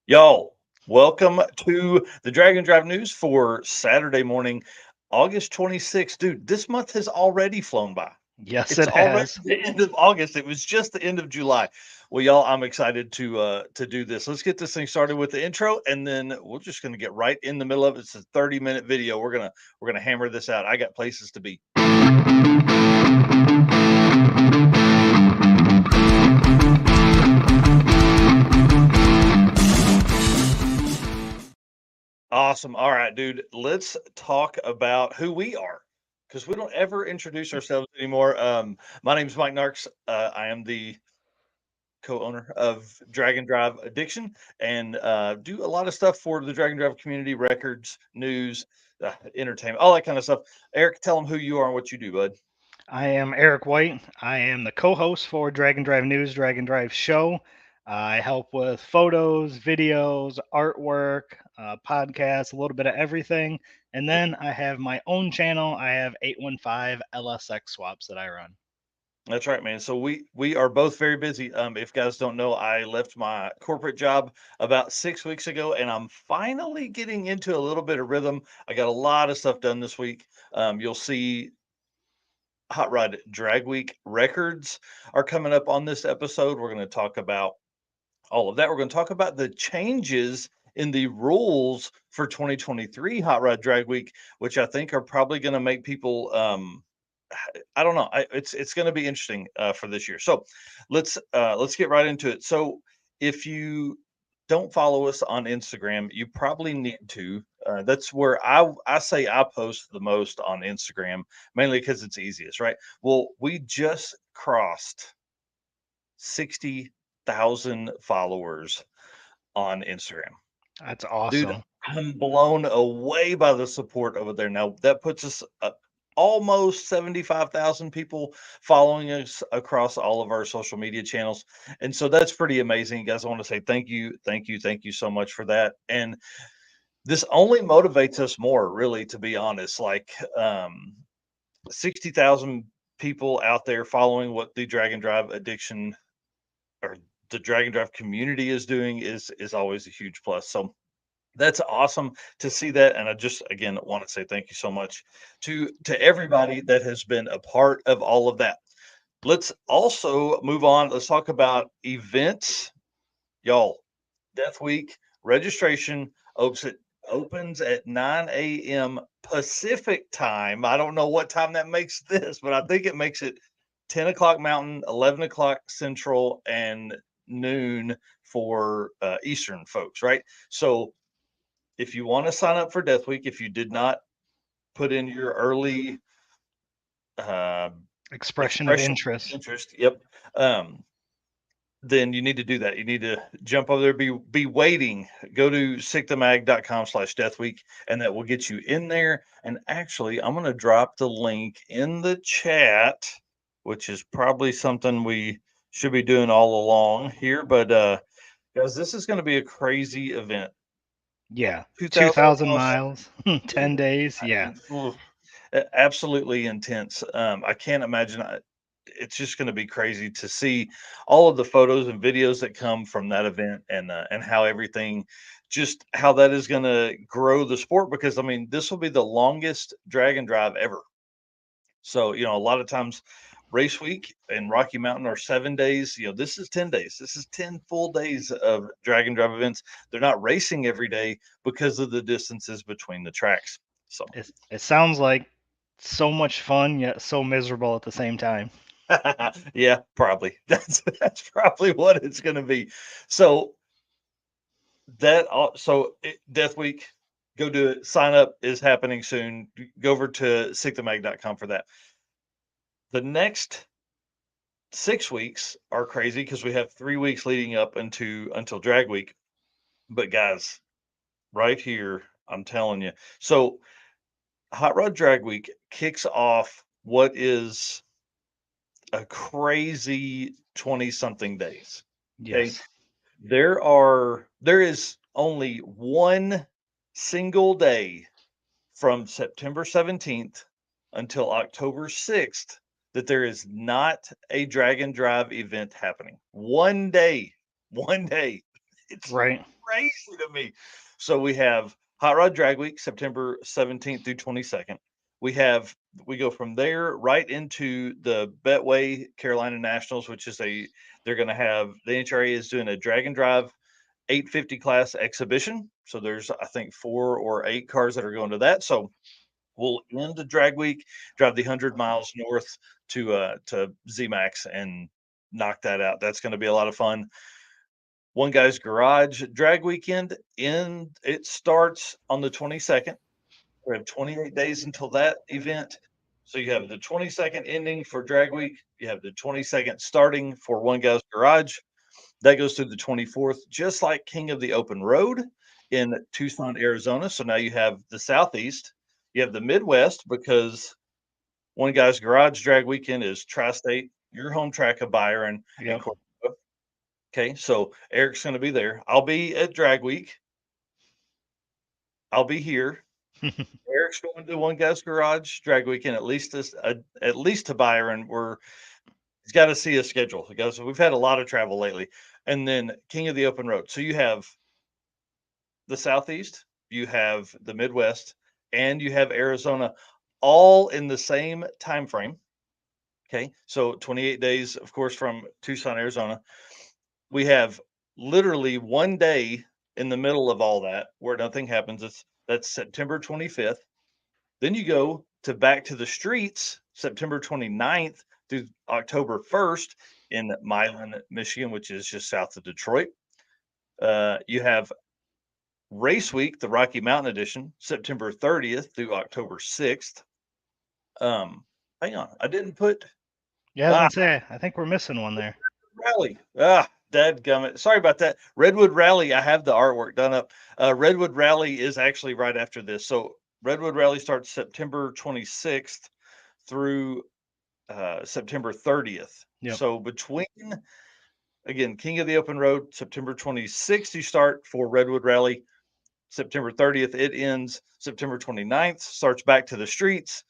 Y'all, welcome to the Dragon Drive News for Saturday morning, August 26th. Dude, this month has already flown by. Yes, It's it already has. the end of August. It was just the end of July. Well, y'all, I'm excited to do this. Let's get this thing started with the intro, and then we're just gonna get right in the middle of it. It's a 30-minute video. We're gonna hammer this out. I got places to be. Awesome. All right, dude. Let's talk about who we are because we don't ever introduce ourselves anymore. My name is Mike Narks. I am the co-owner of Dragon Drive Addiction and do a lot of stuff for the Dragon Drive community, records, news, entertainment, all that kind of stuff. Eric, tell them who you are and what you do, bud. I am Eric White. I am the co-host for Dragon Drive News, Dragon Drive Show. I help with photos, videos, artwork, podcasts, a little bit of everything. And Yep. then I have my own channel. I have 815 LSX swaps that I run. That's right, man. So we are both very busy. If guys don't know, I left my corporate job about 6 weeks ago, and I'm finally getting into a little bit of rhythm. I got a lot of stuff done this week. You'll see Hot Rod Drag Week records are coming up on this episode. We're going to talk about all of that. We're going to talk about the changes in the rules for 2023 Hot Rod Drag Week, which I think are probably going to make people I don't know. It's going to be interesting for this year. So let's get right into it. So if you don't follow us on Instagram, you probably need to. That's where I say I post the most on Instagram, mainly because it's easiest, right? Well, we just crossed 60,000 followers on Instagram. That's Dude, awesome. I'm blown away by the support over there. Now that puts us almost 75,000 people following us across all of our social media channels. And so that's pretty amazing. Guys, I want to say thank you, thank you, thank you so much for that. And this only motivates us more, really, to be honest. Like 60,000 people out there following what the Dragon Drive addiction or the Dragon Drive community is doing is always a huge plus. So that's awesome to see that, and I just again want to say thank you so much to everybody that has been a part of all of that. Let's also move on. Let's talk about events, y'all. Death Week registration opens at 9 a.m. Pacific time. I don't know what time that makes this, but I think it makes it 10 o'clock Mountain, 11 o'clock Central, and noon for Eastern folks, right? So if you want to sign up for Death Week, if you did not put in your early uh, Expression of expression of interest. interest, yep, um, then you need to do that. You need to jump over there, be waiting. Go to sickthemag.com/Death Week, and that will get you in there. And actually, I'm going to drop the link in the chat, which is probably something we should be doing all along here. But guys, this is going to be a crazy event. Yeah. 2,000 2,000 miles, miles, dude. 10 days. Yeah. Absolutely intense. I can't imagine. It's just going to be crazy to see all of the photos and videos that come from that event, and how everything, just how that is going to grow the sport. Because I mean, this will be the longest drag and drive ever. So a lot of times, race week in Rocky Mountain are 7 days. This is 10 days. This is 10 full days of drag and drive events. They're not racing every day because of the distances between the tracks. So. It sounds like so much fun, yet so miserable at the same time. Yeah, probably. That's probably what it's going to be. So Death Week, go do it. Sign up is happening soon. Go over to sickthemag.com for that. The next 6 weeks are crazy because we have 3 weeks leading up into until Drag Week. But guys, right here, I'm telling you. So Hot Rod Drag Week kicks off what is a crazy 20 something days. Okay. Yes. There is only one single day from September 17th until October 6th that there is not a Drag and Drive event happening. One day. One day. It's Right. crazy to me. So we have Hot Rod Drag Week, September 17th through 22nd. We have we go from there right into the Betway Carolina Nationals, which is they're going to have the NHRA is doing a drag and drive 850 class exhibition. So there's I think 4 or 8 cars that are going to that. So we'll end the drag week, drive the 100 miles north to ZMAX and knock that out. That's going to be a lot of fun. One Guy's Garage drag weekend in it starts on the 22nd. We have 28 days until that event. So you have the 22nd ending for drag week. You have the 22nd starting for One Guy's Garage. That goes through the 24th, just like King of the Open Road in Tucson, Arizona. So now you have the Southeast, you have the Midwest because One Guy's Garage drag weekend is Tri-State, your home track of Byron and Yep. Cordova. Okay, so Eric's going to be there. I'll be at drag week. I'll be here. Eric's going to One Guy's Garage drag weekend at least to Byron. He's got to see a schedule because we've had a lot of travel lately. And then King of the Open Road. So you have the Southeast, you have the Midwest, and you have Arizona all in the same time frame. Okay. So 28 days, of course, from Tucson, Arizona. We have literally one day in the middle of all that where nothing happens. That's September 25th. Then you go to Back to the Streets, September 29th through October 1st in Milan, Michigan, which is just south of Detroit. You have Race Week, the Rocky Mountain Edition, September 30th through October 6th. Hang on, I didn't put Yeah, I was ah gonna say, I think we're missing one there. Rally. Dadgummit. Sorry about that. Redwood Rally. I have the artwork done up. Redwood Rally is actually right after this. So Redwood Rally starts September 26th through September 30th. Yep. So between again, King of the Open Road, September 26th, you start for Redwood Rally. September 30th, it ends. September 29th, starts Back to the Streets.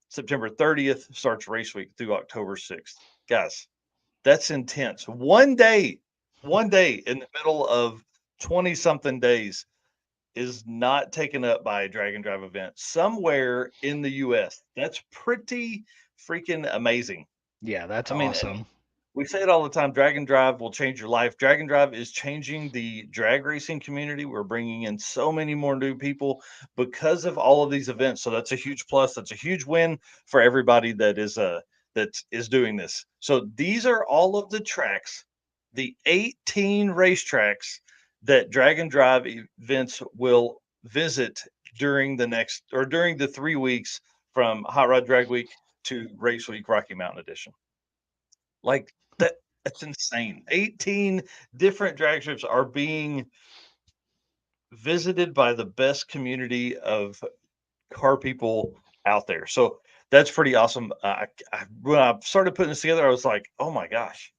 September 30th starts Race Week through October 6th. Guys, that's intense. One day in the middle of 20 something days is not taken up by a drag and drive event somewhere in the US. That's pretty freaking amazing. Yeah, that's I mean, and awesome. we say it all the time, drag and drive will change your life. Drag and drive is changing the drag racing community. We're bringing in so many more new people because of all of these events. So that's a huge plus. That's a huge win for everybody that is doing this. So these are all of the tracks, the 18 racetracks that drag and drive events will visit during the 3 weeks from Hot Rod Drag Week to Race Week Rocky Mountain Edition. Like that's insane. 18 different drag strips are being visited by the best community of car people out there. So that's pretty awesome. When I started putting this together, I was like, "Oh my gosh,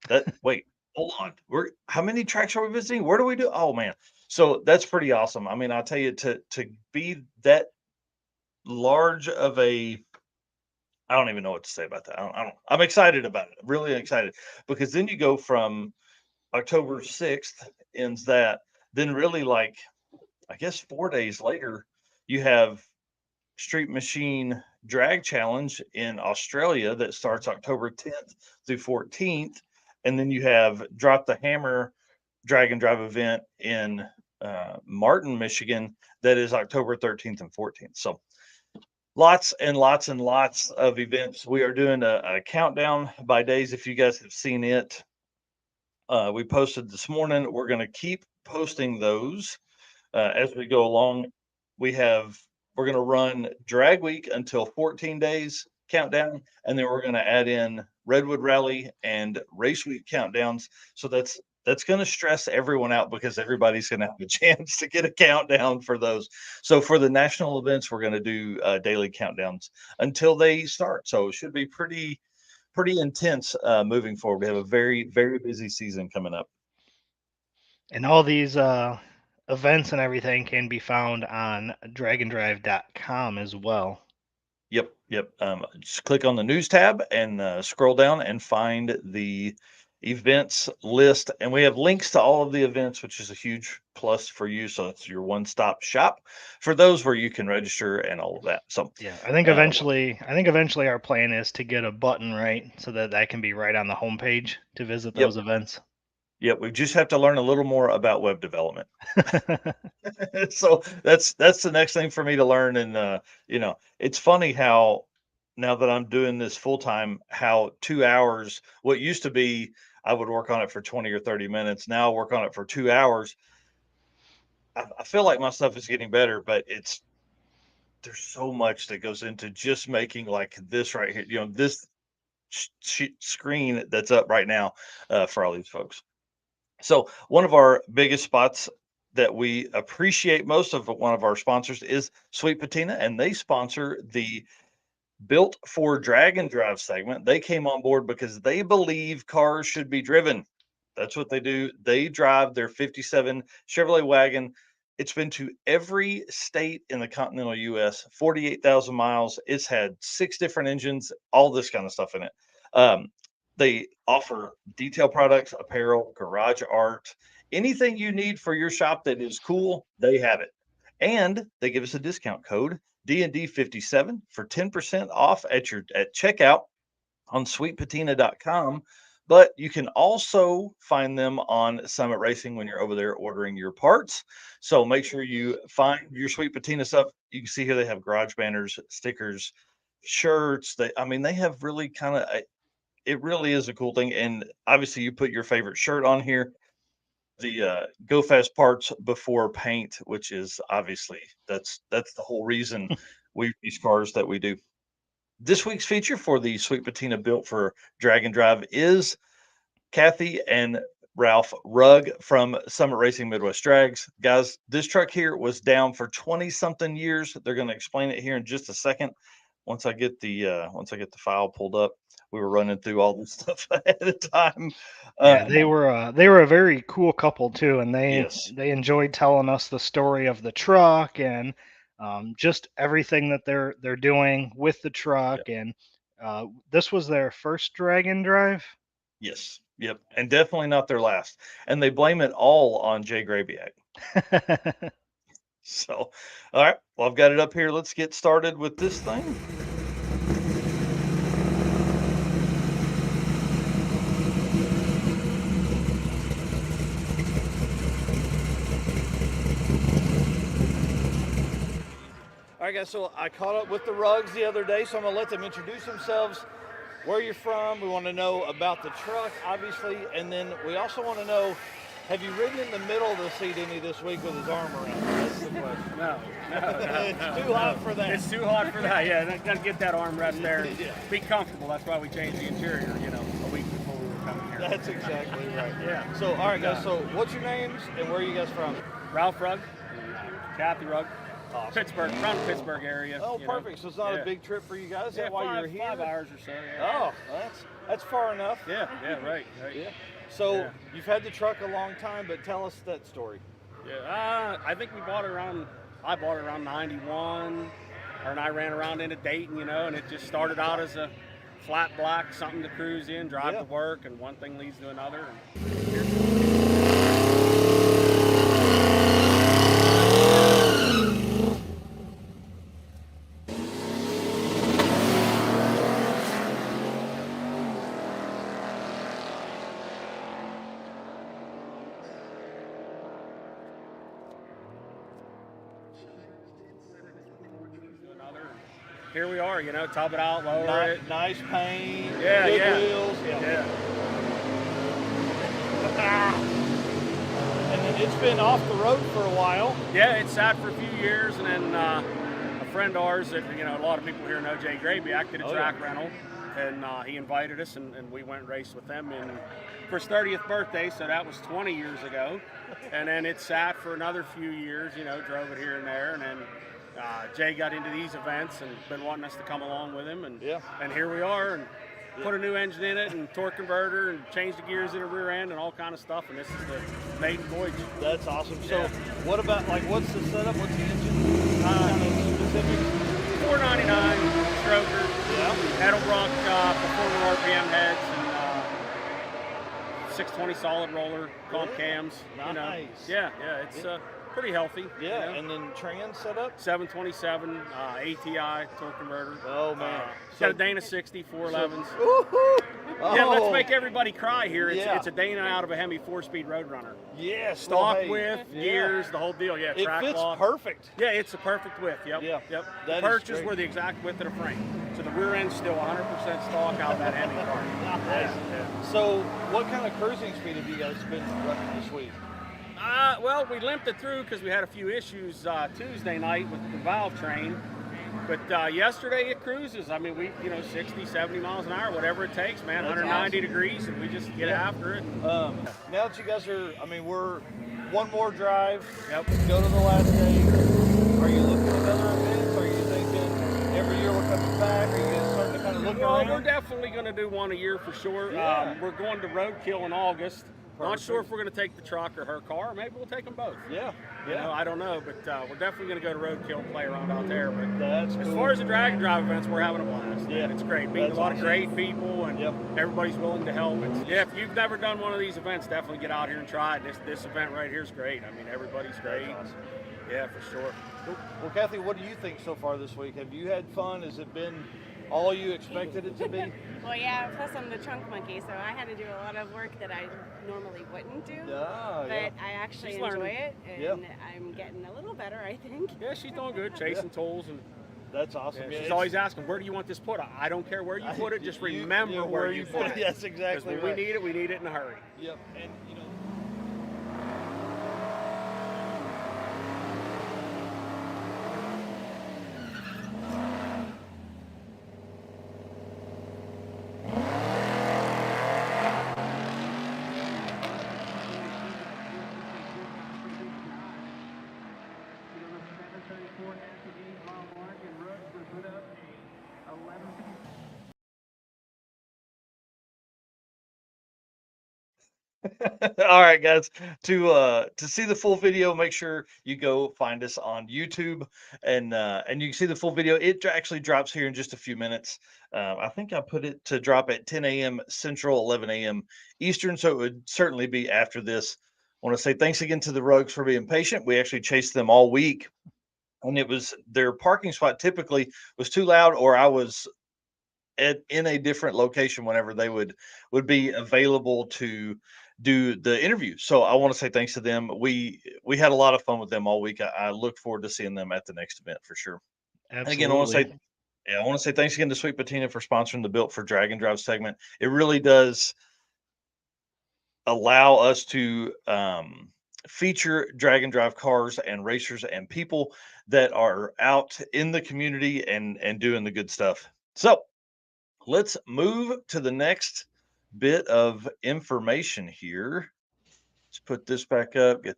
that wait, hold on. We're how many tracks are we visiting? Where do we do? Oh man." So that's pretty awesome. I mean, I'll tell you to be that large of a I don't even know what to say about that. I'm excited about it. Really excited because then you go from October 6th ends that. Then really like I guess 4 days later, you have Street Machine Drag Challenge in Australia that starts October 10th through 14th. And then you have Drop the Hammer Drag and Drive event in Martin, Michigan that is October 13th and 14th. So lots and lots and lots of events. We are doing a countdown by days. If you guys have seen it, we posted this morning. We're going to keep posting those as we go along. We have we're going to run drag week until 14 days countdown, and then we're going to add in Redwood Rally and race week countdowns. So that's going to stress everyone out because everybody's going to have a chance to get a countdown for those. So for the national events, we're going to do daily countdowns until they start. So it should be pretty intense moving forward. We have a very busy season coming up. And all these events and everything can be found on dragonDrive.com as well. Yep. Just click on the news tab and scroll down and find the events list, and we have links to all of the events, which is a huge plus for you. So it's your one-stop shop for those where you can register and all of that. So, Yeah, I think eventually our plan is to get a button right so that that can be right on the homepage to visit yep, those events. yep. We just have to learn a little more about web development. So that's the next thing for me to learn. And it's funny how now that I'm doing this full time, how 2 hours, what used to be I would work on it for 20 or 30 minutes. Now I work on it for 2 hours. I feel like my stuff is getting better, but there's so much that goes into just making like this right here, this screen that's up right now for all these folks. So one of our biggest spots that we appreciate most of one of our sponsors is Sweet Patina, and they sponsor the Built for Drag and Drive segment. They came on board because they believe cars should be driven. That's what they do. They drive their 57 Chevrolet wagon. It's been to every state in the continental US, 48,000 miles. It's had 6 different engines, all this kind of stuff in it. Um, they offer detail products, apparel, garage art, anything you need for your shop that is cool, they have it. And they give us a discount code D&D 57 for 10% off at checkout on sweetpatina.com. But you can also find them on Summit Racing when you're over there ordering your parts. So make sure you find your Sweet Patina stuff. You can see here they have garage banners, stickers, shirts. They have really it really is a cool thing. And obviously, you put your favorite shirt on here. The go fast parts before paint, which is obviously that's the whole reason we these cars that we do. This week's feature for the Sweet Patina Built for Drag and Drive is Kathy and Ralph Rugg from Summit Racing Midwest Drags. Guys, this truck here was down for 20 something years. They're going to explain it here in just a second. Once I get the file pulled up, we were running through all this stuff ahead of time. Yeah, Um, they were a very cool couple too, and yes, they enjoyed telling us the story of the truck and just everything that they're doing with the truck. yep, And this was their first drag and drive. yes, yep, and definitely not their last. And they blame it all on Jay Grabiak. So, all right, well, I've got it up here. Let's get started with this thing. All right, guys, so I caught up with the Ruggs the other day, so I'm going to let them introduce themselves, where you're from. We want to know about the truck, obviously, and then we also want to know, have you ridden in the middle of the seat any this week with his arm around? That's the question. No. It's too hot for that. It's too hot for that. Yeah, got to get that armrest there. Yeah. Be comfortable. That's why we changed the interior, a week before we were coming here. That's exactly right. Yeah. So, all right, guys, so what's your names and where are you guys from? Ralph Rugg, Kathy Rugg, Awesome. Pittsburgh, around the Pittsburgh area. Oh, perfect. So it's not a big trip for you guys. Is that why you're here? 5 hours or so. Yeah. Oh, that's far enough. Yeah, right. Yeah. So Yeah. you've had the truck a long time, but tell us that story. Yeah. I think I bought it around 91, and I ran around into Dayton, and it just started out as a flat black, something to cruise in, drive to work, and one thing leads to another. Here we are, top it out, lower it. Nice paint. Yeah, good yeah. wheels. Yeah. And then it's been off the road for a while. Yeah, it sat for a few years, and then a friend of ours that, a lot of people here know, Jay Grabiak, did a track rental, and he invited us, and we went and raced with them for his 30th birthday, so that was 20 years ago. And then it sat for another few years, drove it here and there, and then Jay got into these events and been wanting us to come along with him, and here we are, and put a new engine in it and torque converter and changed the gears in the rear end and all kind of stuff, and this is the maiden voyage. That's awesome. So what about, what's the setup? What's the engine? Kind of specific? 499 stroker, Edelbrock performer RPM heads, and 620 solid roller, comp cams. Nice. Yeah, it's pretty healthy. Yeah, and then trans setup? 727 ATI torque converter. Oh, man. Got a Dana 60, 411s. Woohoo! Yeah, let's Oh, make everybody cry here. Yeah. It's a Dana out of a Hemi 4-speed Roadrunner. yeah, Stock well, hey, width, yeah. gears, the whole deal. Yeah, It track fits lock. perfect. Yeah, it's the perfect width. Yep. Yeah. Yep. That The is perches great. were the exact width of the frame. So the rear end's still 100% stock out of that Hemi car. Nice. So, what kind of cruising speed have you guys been running this week? Well, we limped it through because we had a few issues Tuesday night with the valve train. But yesterday it cruises. I mean, we 60, 70 miles an hour, whatever it takes, man. That's 190 awesome. degrees, and we just get after it. Now that you guys are, we're one more drive. Yep. Go to the last day. Are you looking at other events? Are you thinking every year we're coming back? Are you starting to kind of look Well, around? we're definitely going to do one a year for sure. Yeah. We're going to Roadkill in August. Not Perfect. sure if we're going to take the truck or her car. Maybe we'll take them both. Yeah. I don't know, but we're definitely going to go to Roadkill and play around out there. But That's as cool. far as the drag and drive events, we're having a blast. Yeah. It's great. Meeting That's a lot of awesome. great people, and Yep. everybody's willing to help. If you've never done one of these events, definitely get out here and try it. This event right here is great. I mean, everybody's great. That's awesome. Yeah, for sure. Well, Kathy, what do you think so far this week? Have you had fun? Has it been all you expected it to be? Well, yeah, plus I'm the trunk monkey, so I had to do a lot of work that I normally wouldn't do. Yeah, But I actually She's enjoy learning. it, and Yeah. I'm getting a little better, I think. Yeah, she's doing good, chasing tools, and That's awesome. she's it's- always asking, "Where do you want this put?" I don't care where you put it, just remember where you put it. That's Because exactly when right. we need it in a hurry. Yep, and all right, guys. To see the full video, make sure you go find us on YouTube, and you can see the full video. It actually drops here in just a few minutes. I think I put it to drop at 10 a.m. Central, 11 a.m. Eastern, so it would certainly be after this. I want to say thanks again to the Rogues for being patient. We actually chased them all week, and it was their parking spot typically was too loud, or I was in a different location whenever they would be available to do the interview. So I want to say thanks to them. We had a lot of fun with them all week. I look forward to seeing them at the next event for sure. And again, I want to say thanks again to Sweet Patina for sponsoring the Built for Drag and Drive segment. It really does allow us to feature drag and drive cars and racers and people that are out in the community and doing the good stuff. So let's move to the next bit of information here. Let's put this back up, get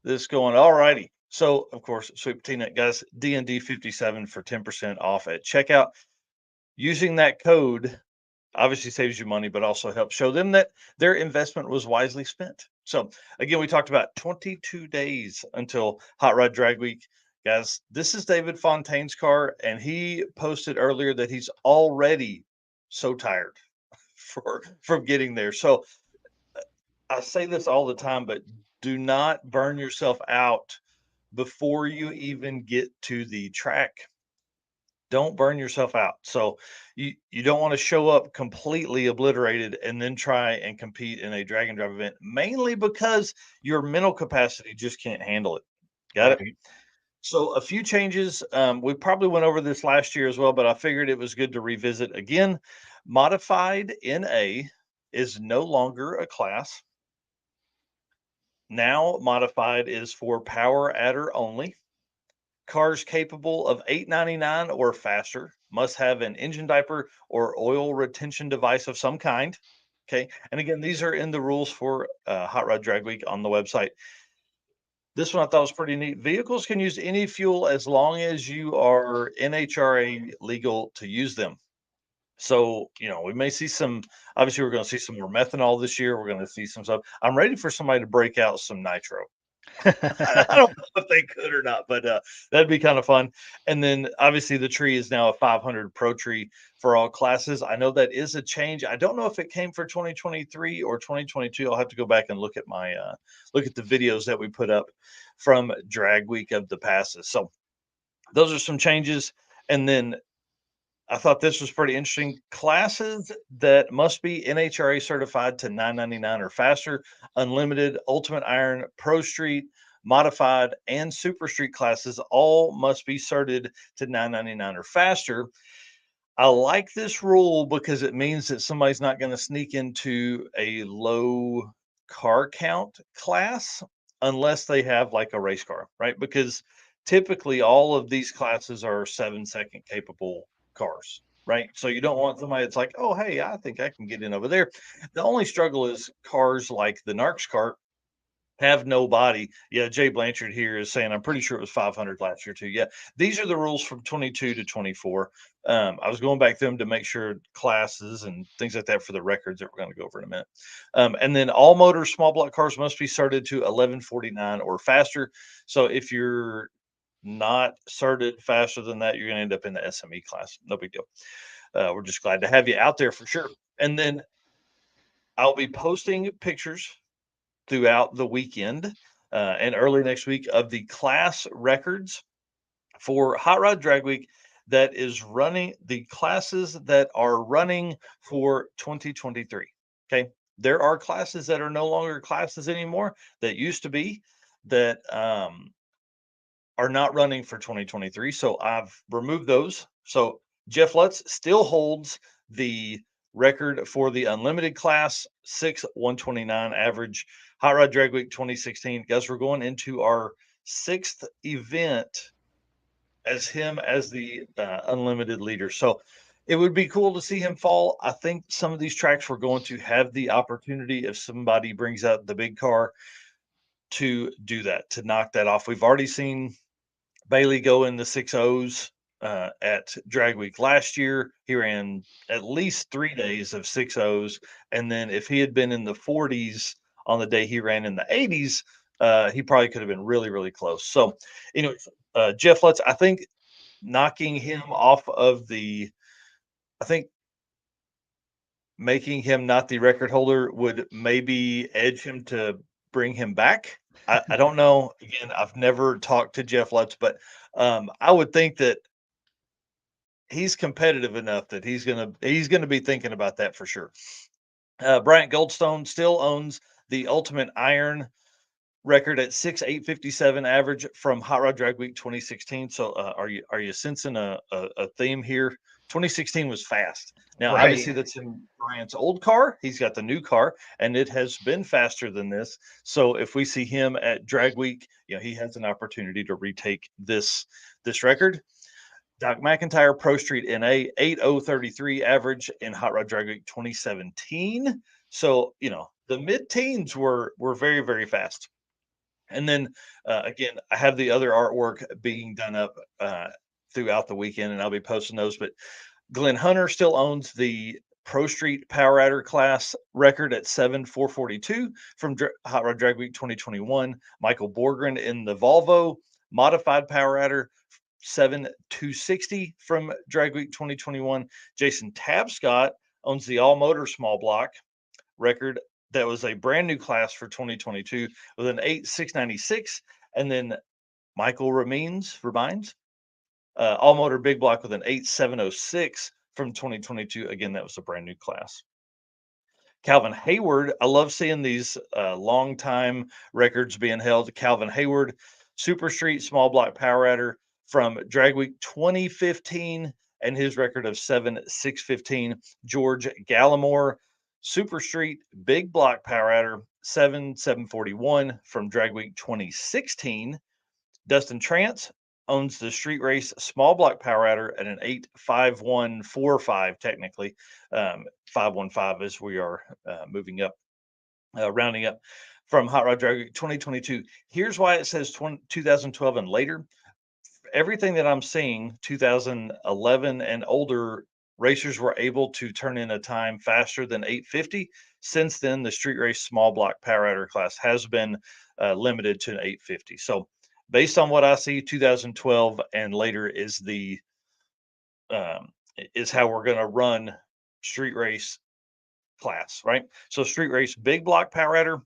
this going. All righty. So, of course, Sweet Patina, guys, DND 57 for 10% off at checkout. Using that code obviously saves you money, but also helps show them that their investment was wisely spent. So, again, we talked about 22 days until Hot Rod Drag Week. Guys, this is David Fontaine's car, and he posted earlier that he's already so tired from getting there. So I say this all the time, but do not burn yourself out before you even get to the track. Don't burn yourself out. So you don't want to show up completely obliterated and then try and compete in a drag and drive event, mainly because your mental capacity just can't handle it. Got it? So a few changes. We probably went over this last year as well, but I figured it was good to revisit again. Modified NA is no longer a class. Now modified is for power adder only. Cars capable of 899 or faster must have an engine diaper or oil retention device of some kind. Okay. And again, these are in the rules for Hot Rod Drag Week on the website. This one I thought was pretty neat. Vehicles can use any fuel as long as you are NHRA legal to use them. So, we may see obviously we're going to see some more methanol this year. We're going to see some stuff. I'm ready for somebody to break out some nitro. I don't know if they could or not, but that'd be kind of fun. And then obviously the tree is now a 500 pro tree for all classes. I know that is a change. I don't know if it came for 2023 or 2022. I'll have to go back and look at my look at the videos that we put up from Drag Week of the passes. So those are some changes. And then I thought this was pretty interesting. Classes that must be NHRA certified to 999 or faster, unlimited, ultimate iron, pro street, modified, and super street classes all must be certed to 999 or faster. I like this rule because it means that somebody's not going to sneak into a low car count class unless they have like a race car, right? Because typically all of these classes are 7-second capable cars, right? So you don't want somebody that's like, oh, hey, I think I can get in over there. The only struggle is cars like the Narcs car have no body. Yeah, Jay Blanchard here is saying I'm pretty sure it was 500 last year too. Yeah, these are the rules from 22 to 24. I was going back through them to make sure classes and things like that for the records that we're going to go over in a minute. And then all motor small block cars must be certed to 1149 or faster. So if you're not certed faster than that, you're going to end up in the SME class. No big deal. We're just glad to have you out there for sure. And then I'll be posting pictures throughout the weekend and early next week of the class records for Hot Rod Drag Week that is running the classes that are running for 2023. Okay. There are classes that are no longer classes anymore that used to be that are not running for 2023. So I've removed those. So Jeff Lutz still holds the record for the unlimited class, 6 129 average. Hot Rod Drag Week 2016. Guys, we're going into our sixth event as him as the unlimited leader. So it would be cool to see him fall. I think some of these tracks we're going to have the opportunity if somebody brings out the big car to do that, to knock that off. We've already seen Bailey go in the 6.0s at Drag Week last year. He ran at least 3 days of 6.0s. And then if he had been in the 40s on the day he ran in the 80s, he probably could have been really, really close. So, Jeff Lutz, I think knocking him off of I think making him not the record holder would maybe edge him to bring him back. I don't know. Again, I've never talked to Jeff Lutz, but I would think that he's competitive enough that he's gonna be thinking about that for sure. Bryant Goldstone still owns the Ultimate Iron record at 6.857 average from Hot Rod Drag Week 2016. So are you sensing a theme here? 2016 was fast. Now, obviously, Right. that's in Bryant's old car. He's got the new car, and it has been faster than this. So if we see him at Drag Week, he has an opportunity to retake this record. Doc McIntyre Pro Street NA 8.033 average in Hot Rod Drag Week 2017. So the mid teens were very, very fast. And then again, I have the other artwork being done up throughout the weekend, and I'll be posting those. But Glenn Hunter still owns the Pro Street Power Adder class record at 7.442 from Hot Rod Drag Week 2021. Michael Borgren in the Volvo Modified Power Adder 7.260 from Drag Week 2021. Jason Tabscott owns the All Motor Small Block record that was a brand new class for 2022 with an 8.696. And then Michael Remines, all motor big block with an 8.706 from 2022. Again, that was a brand new class. Calvin Hayward, I love seeing these long time records being held. Calvin Hayward, Super Street Small Block Power Adder from Drag Week 2015 and his record of 7.615. George Gallimore, Super Street Big Block Power Adder 7.741 from Drag Week 2016. Dustin Trance owns the Street Race Small Block Power Adder at an 8.5145 technically. 515 as we are moving up, rounding up from Hot Rod Drag Week 2022. Here's why it says 2012 and later. Everything that I'm seeing, 2011 and older racers were able to turn in a time faster than 850. Since then, the street race small block power rider class has been limited to an 850. So, based on what I see, 2012 and later um, is how we're going to run street race class, right? So, street race big block power rider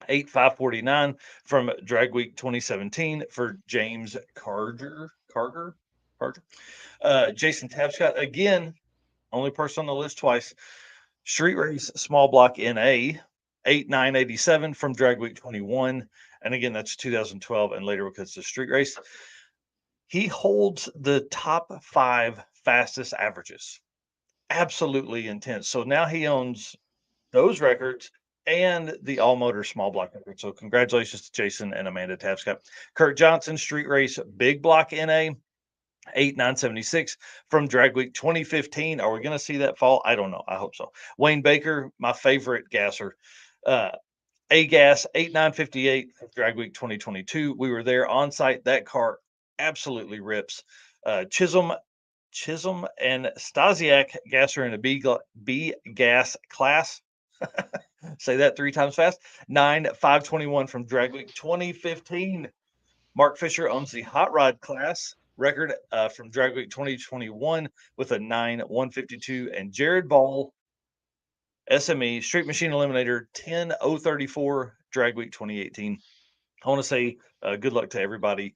8549 from Drag Week 2017 for James Carter. Jason Tapscott, again, only person on the list twice. Street Race Small Block NA 8987 from Drag Week 21. And again, that's 2012 and later because it's a street race. He holds the top 5 fastest averages. Absolutely intense. So now he owns those records and the all motor small block record. So congratulations to Jason and Amanda Tapscott. Kurt Johnson, Street Race Big Block NA 8976 from Drag Week 2015. Are we going to see that fall? I don't know. I hope so. Wayne Baker, my favorite gasser. A Gas 8958 from Drag Week 2022. We were there on site. That car absolutely rips. Chisholm and Stasiak gasser in a B gas class. Say that 3 times fast. 9521 from Drag Week 2015. Mark Fisher owns the hot rod class record from Drag Week 2021 with a 9152. And Jared Ball, SME Street Machine Eliminator 10034 Drag Week 2018. I want to say good luck to everybody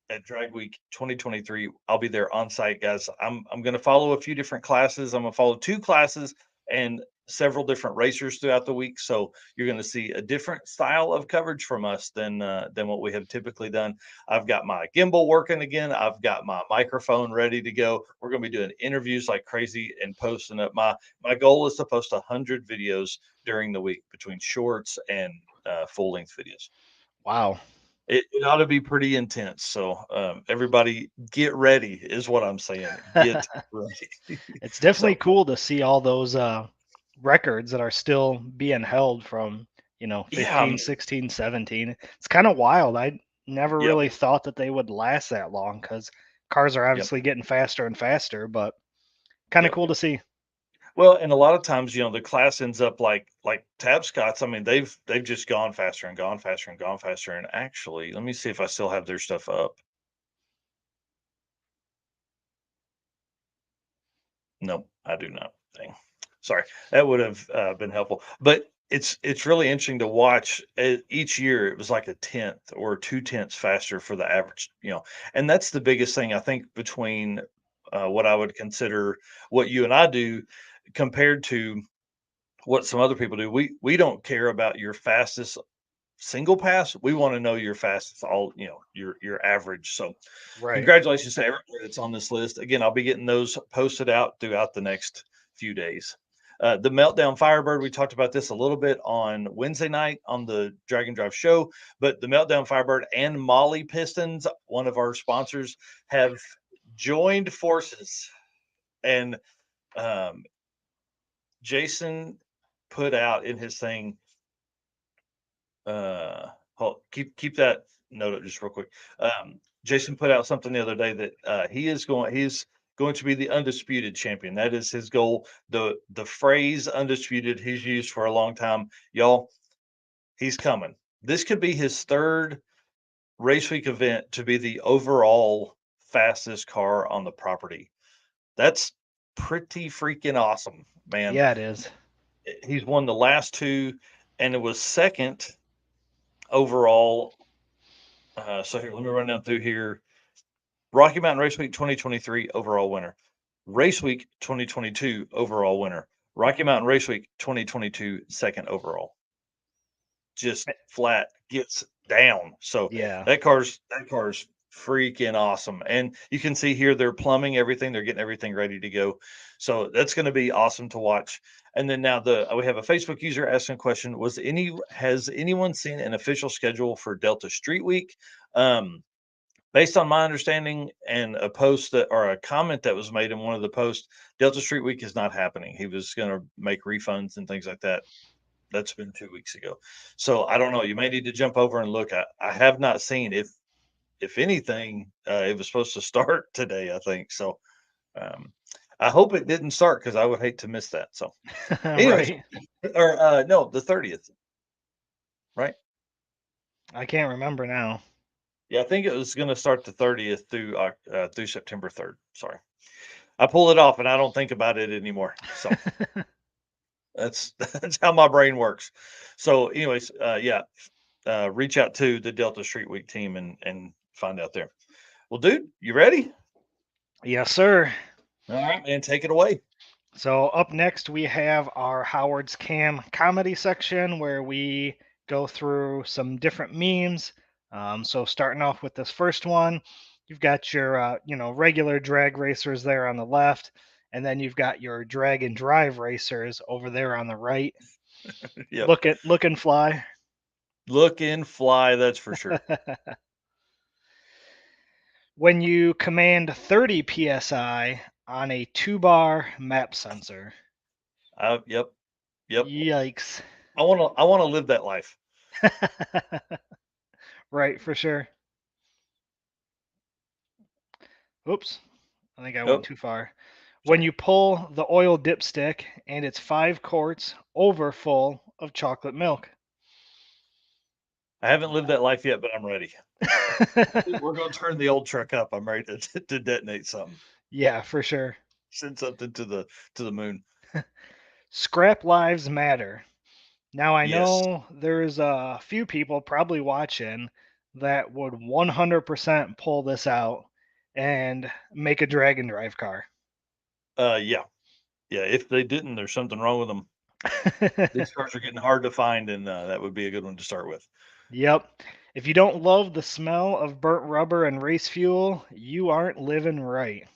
at Drag Week 2023. I'll be there on site, guys. I'm going to follow a few different classes. I'm going to follow 2 classes and several different racers throughout the week. So you're going to see a different style of coverage from us than what we have typically done. I've got my gimbal working again. I've got my microphone ready to go. We're going to be doing interviews like crazy and posting up. My goal is to post 100 videos during the week between shorts and full length videos. Wow. It ought to be pretty intense. So everybody get ready is what I'm saying. Get ready. It's definitely So cool to see all those records that are still being held from, yeah, 15, 16, 17. It's kind of wild. I never yep, really thought that they would last that long because cars are yep, obviously getting faster and faster, but kind of yep. cool to see. Well, and a lot of times, the class ends up like Tab Scott's. I mean, they've just gone faster and gone faster and gone faster. And actually, let me see if I still have their stuff up. Nope, I do not. Dang. Sorry, that would have been helpful. But it's really interesting to watch. Each year, it was like a tenth or 2 tenths faster for the average. And that's the biggest thing I think between what I would consider what you and I do compared to what some other people do. We don't care about your fastest single pass. We want to know your fastest your average. So Right. congratulations to everybody that's on this list. Again, I'll be getting those posted out throughout the next few days. The Meltdown Firebird, we talked about this a little bit on Wednesday night on the Drag and Drive show, but the Meltdown Firebird and Mahle Pistons, one of our sponsors, have joined forces. And um, Jason put out in his thing, keep that note up just real quick. Jason put out something the other day that he's going to be the undisputed champion. That is his goal. The phrase undisputed he's used for a long time. Y'all, he's coming. This could be his 3rd race week event to be the overall fastest car on the property. That's pretty freaking awesome, man. Yeah, it is. He's won the last 2 and it was 2nd overall. So here, let me run down through here. Rocky Mountain Race Week 2023 overall winner. Race Week 2022 overall winner. Rocky Mountain Race Week 2022 2nd overall. Just flat gets down. So Yeah. that car's freaking awesome. And you can see here they're plumbing everything. They're getting everything ready to go. So that's going to be awesome to watch. And then now we have a Facebook user asking a question. Has anyone seen an official schedule for Delta Street Week? Based on my understanding and a post or a comment that was made in one of the posts, Delta Street Week is not happening. He was going to make refunds and things like that. That's been 2 weeks ago. So I don't know. You may need to jump over and look. I have not seen if anything. It was supposed to start today, I think. So, I hope it didn't start because I would hate to miss that. So, anyways, Right. or no, the 30th, right? I can't remember now. Yeah, I think it was going to start the 30th through September 3rd. Sorry, I pull it off and I don't think about it anymore. So that's that's how my brain works. So, anyways, yeah, reach out to the Delta Street Week team and find out there. Well, dude, you ready? Yes, sir. All right, man, take it away. So up next we have our Howard's Cam comedy section where we go through some different memes. So starting off with this first one, you've got your regular drag racers there on the left, and then you've got your drag and drive racers over there on the right. Yep, Look and fly. look and fly. That's for sure. When you command 30 psi on a 2-bar map sensor. Yep, yep. Yikes. I want to live that life. Right, for sure. Oops, I think I went Nope, too far. When sorry. you pull the oil dipstick and it's 5 quarts over full of chocolate milk. I haven't lived that life yet, but I'm ready. We're going to turn the old truck up. I'm ready to detonate something, Yeah, for sure. send something to the moon. Scrap lives matter. Now I Yes. know there's a few people probably watching that would 100% pull this out and make a drag and drive car. Yeah, yeah. If they didn't, there's something wrong with them. These cars are getting hard to find, and that would be a good one to start with. Yep. If you don't love the smell of burnt rubber and race fuel, you aren't living right.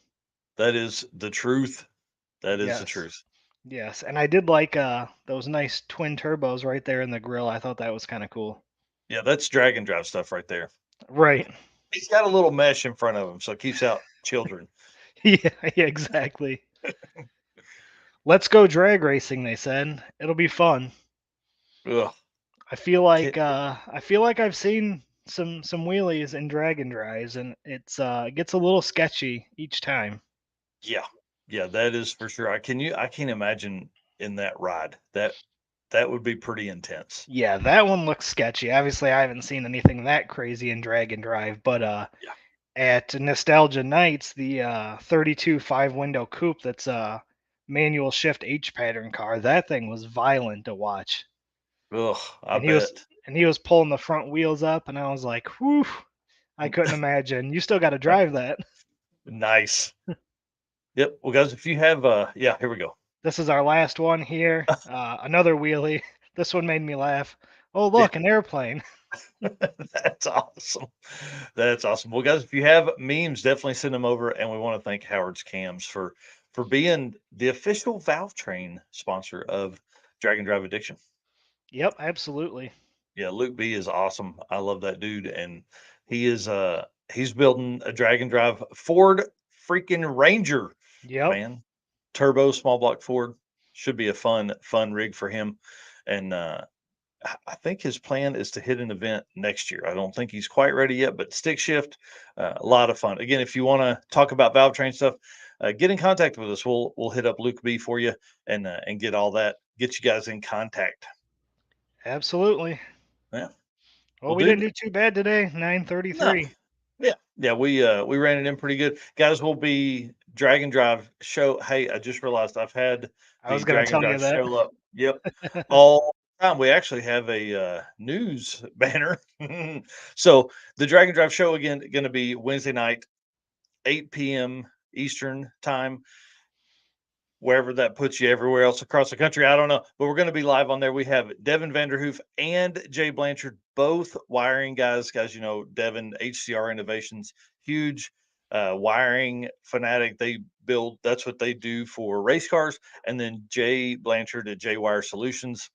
That is the truth. That is the Yes. truth. Yes. And I did like those nice twin turbos right there in the grill. I thought that was kind of cool. Yeah, that's drag and drive stuff right there. Right. He's got a little mesh in front of him, so it keeps out children. Yeah, yeah, exactly. Let's go drag racing, they said. It'll be fun. Ugh. I feel like I've seen some wheelies and drag and drives and it gets a little sketchy each time. Yeah. Yeah, that is for sure. I can't imagine in that ride. That would be pretty intense. Yeah, that one looks sketchy. Obviously, I haven't seen anything that crazy in drag and drive, but Yeah. at Nostalgia Nights, the 32 5-window coupe that's a manual shift H pattern car, that thing was violent to watch. Ugh, I And he was bet. and he was pulling the front wheels up and I was like, "Whew, I couldn't imagine. You still got to drive that." Nice. Yep. Well, guys, if you have yeah, here we go. This is our last one here. Another wheelie. This one made me laugh. Oh, Yeah. look, an airplane. That's awesome. That's awesome. Well, guys, if you have memes, definitely send them over. And we want to thank Howard's Cams for being the official Valve Train sponsor of Dragon Drive Addiction. Yep, absolutely. Yeah, Luke B is awesome. I love that dude, and he's building a Dragon Drive Ford freaking Ranger, Yep. man. Turbo small block Ford should be a fun rig for him, and I think his plan is to hit an event next year. I don't think he's quite ready yet, but stick shift, a lot of fun. Again, if you want to talk about Valve Train stuff, get in contact with us. We'll hit up Luke B for you and get all that. Get you guys in contact. Absolutely. Yeah. Well, Well, we didn't dude, do too bad today. no, 9:33. yeah, yeah, we ran it in pretty good, guys. We'll be Drag and Drive show. Hey, I just realized I've had I was the going to Drag and tell you Drive that. show up. Yep, all the time. We actually have a news banner. So the Drag and Drive show again going to be Wednesday night, 8 p.m. Eastern time. Wherever that puts you, everywhere else across the country, I don't know. But we're going to be live on there. We have Devin Vanderhoof and Jay Blanchard, both wiring guys. Guys, you know, Devin, HCR Innovations, huge wiring fanatic. They build, that's what they do for race cars. And then Jay Blanchard at J Wire Solutions.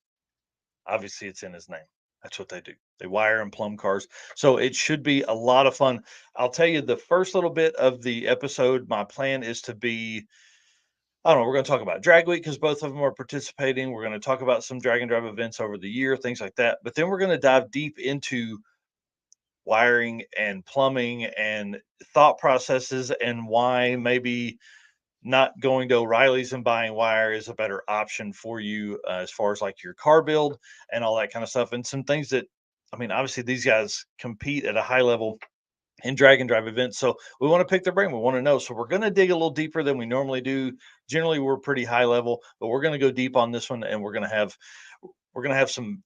Obviously, it's in his name. That's what they do. They wire and plumb cars. So it should be a lot of fun. I'll tell you the first little bit of the episode. My plan is to be, I don't know. We're going to talk about Drag Week because both of them are participating. We're going to talk about some Drag and Drive events over the year, things like that. But then we're going to dive deep into wiring and plumbing and thought processes and why maybe not going to O'Reilly's and buying wire is a better option for you as far as like your car build and all that kind of stuff. And some things that, I mean, obviously these guys compete at a high level in drag and drive events. So we want to pick their brain. We want to know. So we're going to dig a little deeper than we normally do. Generally, we're pretty high level, but we're going to go deep on this one, and we're going to have some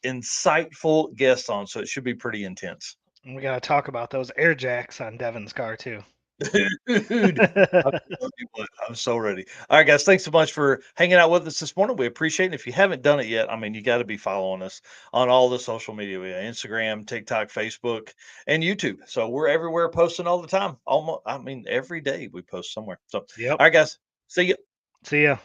insightful guests on. So it should be pretty intense. And we got to talk about those air jacks on Devin's car too. Dude, I'll tell you what, I'm so ready. All right, guys, thanks so much for hanging out with us this morning. We appreciate it. If you haven't done it yet, I mean, you got to be following us on all the social media. We have Instagram, TikTok, Facebook, and YouTube. So we're everywhere posting all the time. Almost, I mean, every day we post somewhere. So, all Yep. right, guys, see you. See ya.